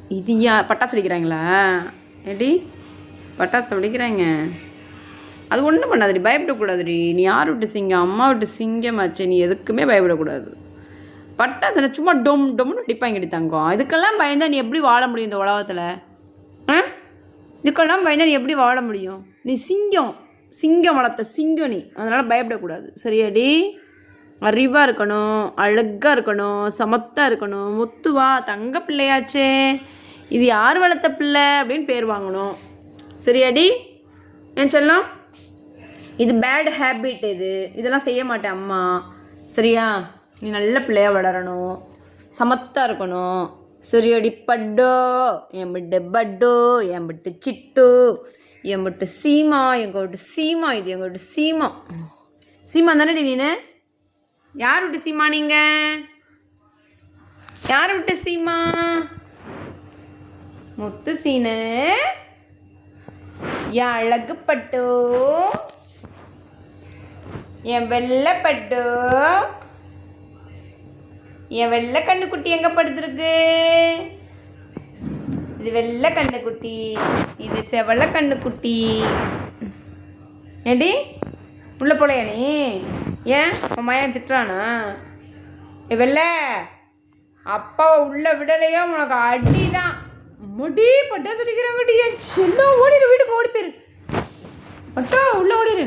இது ஏன் பட்டாசு வெடிக்கிறாங்களா? ஏடி பட்டாசு வெடிக்கிறாங்க. அது ஒன்றும் பண்ணாதடி, பயப்படக்கூடாதுடி. நீ யார் விட்டு சிங்கம்? அம்மா விட்டு சிங்கமாச்சு. நீ எதுக்குமே பயப்படக்கூடாது. பட்டாசு சும்மா டொம் டொம்னு வெடிப்பாங்கடி தங்கம். இதுக்கெல்லாம் பயந்தா நீ எப்படி வாழ முடியும் இந்த உலகத்தில்? ஆ, இதுக்கெல்லாம் பயந்தா நீ எப்படி வாழ முடியும்? நீ சிங்கம், சிங்கம் வளர்த்த சிங்கம் நீ. அதனால் பயப்படக்கூடாது, சரியாடி? அறிவாக இருக்கணும், அழகாக இருக்கணும், சமத்தாக இருக்கணும். முத்துவா தங்க பிள்ளையாச்சே, இது யார் வளர்த்த பிள்ளை அப்படின்னு பேர் வாங்கணும், சரியாடி? ஏன் செல்லம்? இது பேட் ஹேபிட். இதெல்லாம் செய்ய மாட்டேன் அம்மா, சரியா? நீ நல்ல பிள்ளையாக வளரணும், சமத்தாக இருக்கணும், சரியாடி? பட்டோ என் விட்டு பட்டோ, என் விட்டு சிட்டு, என் விட்டு சீமா, எங்கள் விட்டு சீமா, இது எங்கள் விட்டு சீமா. சீமா தானேடி நீனு? யார் விட்டு சீமா? நீங்க யார் விட்டு சீமா? முத்து சீனு, என் அழகு பட்டு, என் வெள்ளை பட்டு, என் வெள்ளை கண்ணுக்குட்டி எங்கே படுத்துருக்கு? இது வெள்ளை கண்ணுக்குட்டி, இது செவலை கண்ணுக்குட்டி. ஏடி உள்ள போலையா நீ? ஏன் உன் மயன் திட்டுறானா? வெள்ளை அப்பாவை உள்ள விடலையா? உனக்கு அடிதான். முடி பட்டா சொல்லிக்கிறாங்கடி. என் சின்ன ஓடிடு, வீட்டுக்கு ஓடி போயிரு. பட்டா உள்ள ஓடிடு.